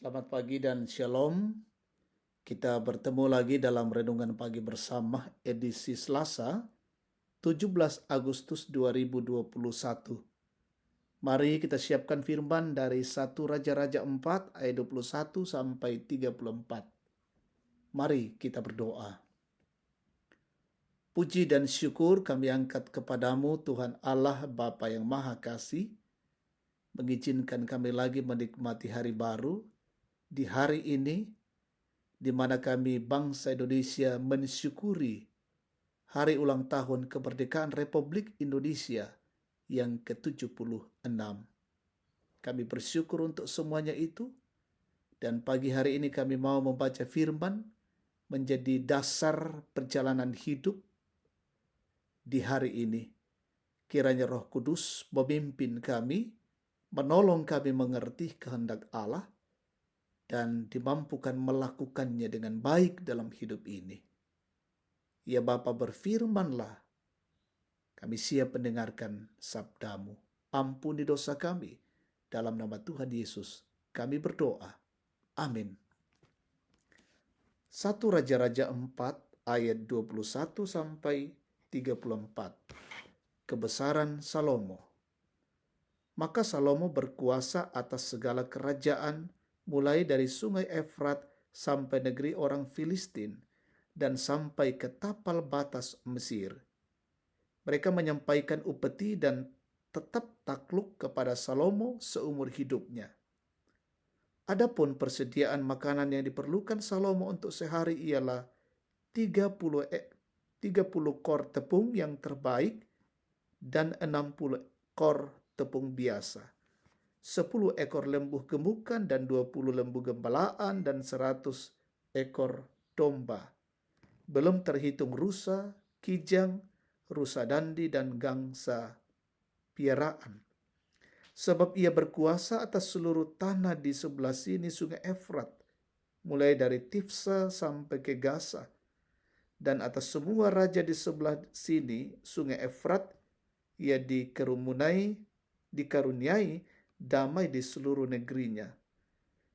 Selamat pagi dan shalom. Kita bertemu lagi dalam Renungan Pagi Bersama edisi Selasa 17 Agustus 2021. Mari kita siapkan firman dari 1 Raja-Raja 4 ayat 21 sampai 34. Mari kita berdoa. Puji dan syukur kami angkat kepadamu Tuhan Allah Bapa yang Maha Kasih, mengizinkan kami lagi menikmati hari baru di hari ini, di mana kami bangsa Indonesia mensyukuri hari ulang tahun kemerdekaan Republik Indonesia yang ke-76. Kami bersyukur untuk semuanya itu, dan pagi hari ini kami mau membaca firman menjadi dasar perjalanan hidup di hari ini. Kiranya Roh Kudus memimpin kami, menolong kami mengerti kehendak Allah, dan dimampukan melakukannya dengan baik dalam hidup ini. Ya Bapa, berfirmanlah, kami siap mendengarkan sabdamu. Ampuni dosa kami, dalam nama Tuhan Yesus kami berdoa. Amin. 1 Raja-Raja 4 ayat 21 sampai 34. Kebesaran Salomo. Maka Salomo berkuasa atas segala kerajaan, mulai dari sungai Efrat sampai negeri orang Filistin, dan sampai ke tapal batas Mesir. Mereka menyampaikan upeti dan tetap takluk kepada Salomo seumur hidupnya. Adapun persediaan makanan yang diperlukan Salomo untuk sehari ialah 30 kor tepung yang terbaik dan 60 kor tepung biasa, 10 ekor lembu gemukan dan 20 lembu gembalaan dan 100 ekor domba. Belum terhitung rusa, kijang, rusa dandi dan gangsa piaraan. Sebab ia berkuasa atas seluruh tanah di sebelah sini sungai Efrat, mulai dari Tifsa sampai ke Gaza, dan atas semua raja di sebelah sini sungai Efrat ia dikaruniai damai di seluruh negerinya.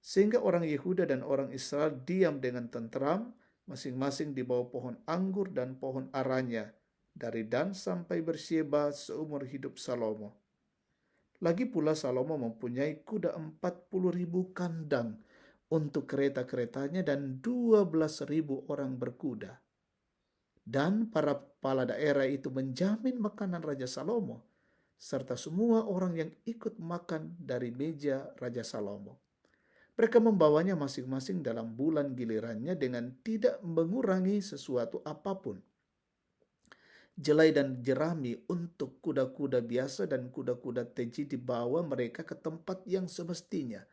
Sehingga orang Yehuda dan orang Israel diam dengan tentram, masing-masing di bawah pohon anggur dan pohon aranya, dari Dan sampai Bersyeba seumur hidup Salomo. Lagi pula Salomo mempunyai kuda 40.000 kandang untuk kereta-keretanya dan 12.000 orang berkuda. Dan para kepala daerah itu menjamin makanan Raja Salomo, serta semua orang yang ikut makan dari meja Raja Salomo. Mereka membawanya masing-masing dalam bulan gilirannya dengan tidak mengurangi sesuatu apapun. Jelai dan jerami untuk kuda-kuda biasa dan kuda-kuda teji dibawa mereka ke tempat yang semestinya,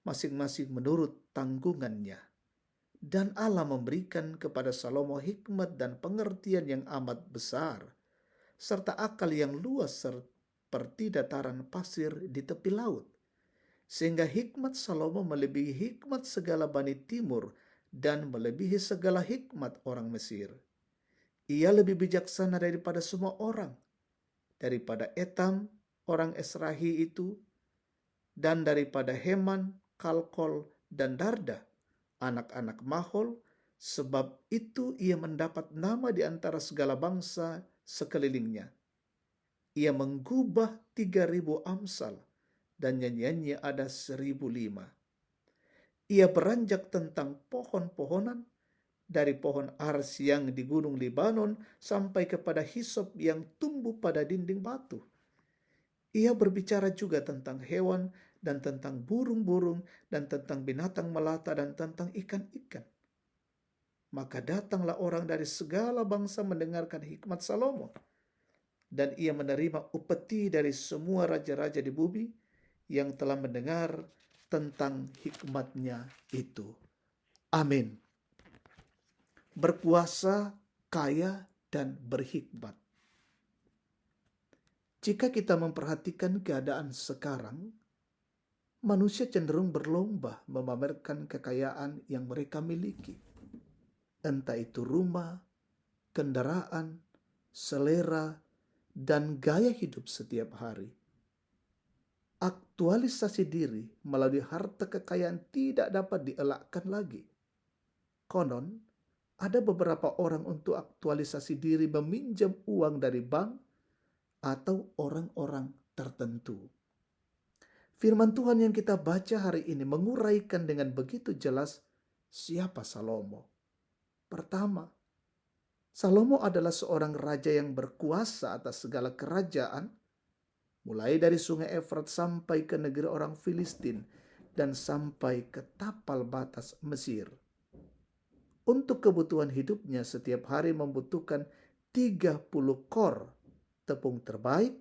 masing-masing menurut tanggungannya. Dan Allah memberikan kepada Salomo hikmat dan pengertian yang amat besar, serta akal yang luas seperti dataran pasir di tepi laut. Sehingga hikmat Salomo melebihi hikmat segala Bani Timur dan melebihi segala hikmat orang Mesir. Ia lebih bijaksana daripada semua orang, daripada Etam, orang Esrahi itu, dan daripada Heman, Kalkol, dan Darda, anak-anak Mahol, sebab itu ia mendapat nama di antara segala bangsa sekelilingnya. Ia menggubah 3.000 amsal, dan nyanyiannya ada 1.005. Ia beranjak tentang pohon-pohonan, dari pohon ars yang di gunung Libanon sampai kepada hisop yang tumbuh pada dinding batu. Ia berbicara juga tentang hewan dan tentang burung-burung dan tentang binatang melata dan tentang ikan-ikan. Maka datanglah orang dari segala bangsa mendengarkan hikmat Salomo, dan ia menerima upeti dari semua raja-raja di bumi yang telah mendengar tentang hikmatnya itu. Amin. Berkuasa, kaya, dan berhikmat. Jika kita memperhatikan keadaan sekarang, manusia cenderung berlomba memamerkan kekayaan yang mereka miliki. Entah itu rumah, kendaraan, selera, dan gaya hidup setiap hari. aktualisasi diri melalui harta kekayaan tidak dapat dielakkan lagi. Konon, ada beberapa orang untuk aktualisasi diri meminjam uang dari bank atau orang-orang tertentu. Firman Tuhan yang kita baca hari ini menguraikan dengan begitu jelas siapa Salomo. Pertama, Salomo adalah seorang raja yang berkuasa atas segala kerajaan, mulai dari sungai Efrat sampai ke negeri orang Filistin dan sampai ke tapal batas Mesir. Untuk kebutuhan hidupnya setiap hari membutuhkan 30 kor tepung terbaik,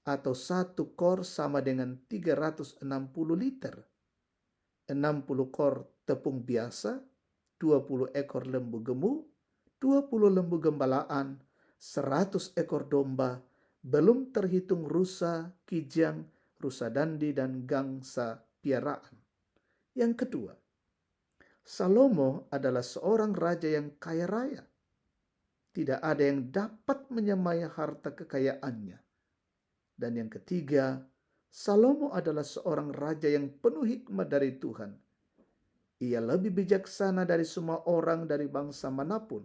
atau 1 kor sama dengan 360 liter. 60 kor tepung biasa, 20 ekor lembu gemuk, 20 lembu gembalaan, 100 ekor domba, belum terhitung rusa, kijang, rusa dandi, dan gangsa piaraan. Yang kedua, Salomo adalah seorang raja yang kaya raya. Tidak ada yang dapat menyamai harta kekayaannya. Dan yang ketiga, Salomo adalah seorang raja yang penuh hikmat dari Tuhan. Ia lebih bijaksana dari semua orang dari bangsa manapun.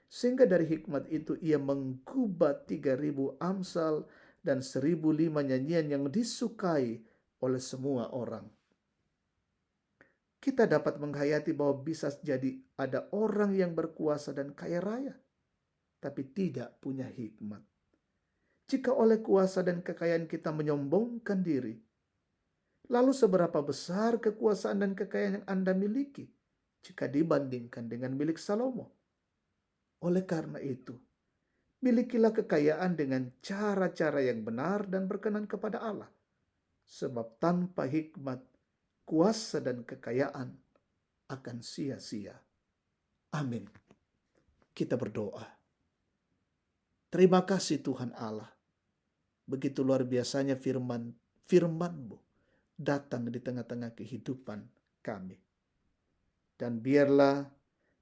Sehingga dari hikmat itu ia menggubah 3.000 amsal dan 1.005 nyanyian yang disukai oleh semua orang. Kita dapat menghayati bahwa bisa jadi ada orang yang berkuasa dan kaya raya, tapi tidak punya hikmat. Jika oleh kuasa dan kekayaan kita menyombongkan diri, lalu seberapa besar kekuasaan dan kekayaan yang Anda miliki jika dibandingkan dengan milik Salomo? Oleh karena itu, milikilah kekayaan dengan cara-cara yang benar dan berkenan kepada Allah. Sebab tanpa hikmat, kuasa dan kekayaan akan sia-sia. Amin. Kita berdoa. Terima kasih Tuhan Allah. Begitu luar biasanya firman-Mu datang di tengah-tengah kehidupan kami. Dan biarlah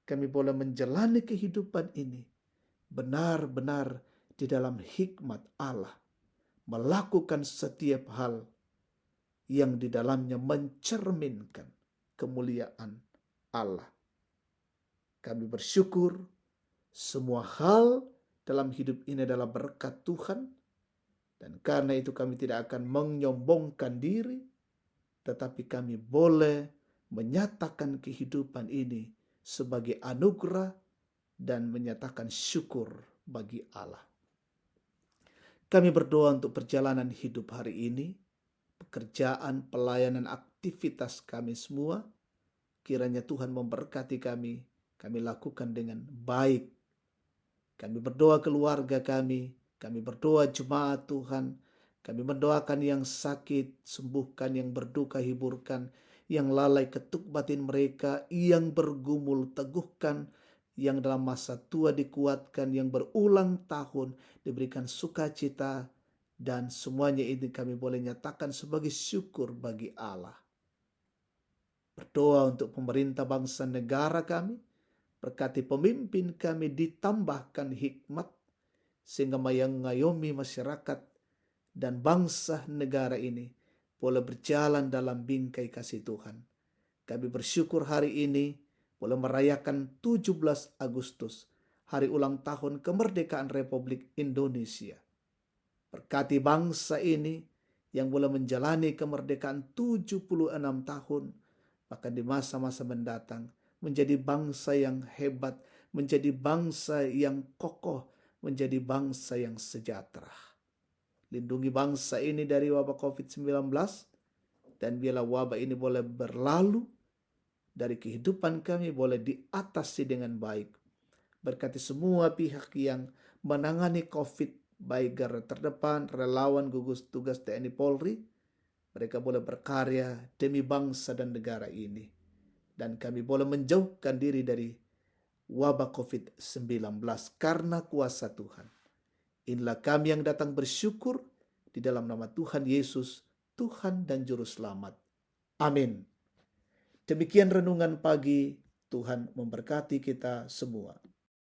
kami boleh menjalani kehidupan ini benar-benar di dalam hikmat Allah. Melakukan setiap hal yang di dalamnya mencerminkan kemuliaan Allah. Kami bersyukur semua hal dalam hidup ini adalah berkat Tuhan. Dan karena itu kami tidak akan menyombongkan diri, tetapi kami boleh menyatakan kehidupan ini sebagai anugerah dan menyatakan syukur bagi Allah. Kami berdoa untuk perjalanan hidup hari ini, pekerjaan, pelayanan, aktivitas kami semua. Kiranya Tuhan memberkati kami lakukan dengan baik. Kami berdoa keluarga kami berdoa jemaat Tuhan, kami mendoakan yang sakit, sembuhkan, yang berduka, hiburkan, yang lalai, ketuk batin mereka, yang bergumul, teguhkan, yang dalam masa tua dikuatkan, yang berulang tahun diberikan sukacita, dan semuanya ini kami boleh nyatakan sebagai syukur bagi Allah. Berdoa untuk pemerintah bangsa negara kami, berkati pemimpin kami ditambahkan hikmat, sehingga mengayomi masyarakat dan bangsa negara ini boleh berjalan dalam bingkai kasih Tuhan. Kami bersyukur hari ini boleh merayakan 17 Agustus, hari ulang tahun kemerdekaan Republik Indonesia. Berkati bangsa ini yang boleh menjalani kemerdekaan 76 tahun, bahkan di masa-masa mendatang menjadi bangsa yang hebat, menjadi bangsa yang kokoh, menjadi bangsa yang sejahtera. Lindungi bangsa ini dari wabah COVID-19, dan biarlah wabah ini boleh berlalu dari kehidupan kami, boleh diatasi dengan baik. Berkati semua pihak yang menangani COVID, baik garda terdepan, relawan, gugus tugas TNI Polri, mereka boleh berkarya demi bangsa dan negara ini. Dan kami boleh menjauhkan diri dari wabah COVID-19 karena kuasa Tuhan. Inilah kami yang datang bersyukur di dalam nama Tuhan Yesus, Tuhan dan Juru Selamat. Amin. Demikian renungan pagi, Tuhan memberkati kita semua.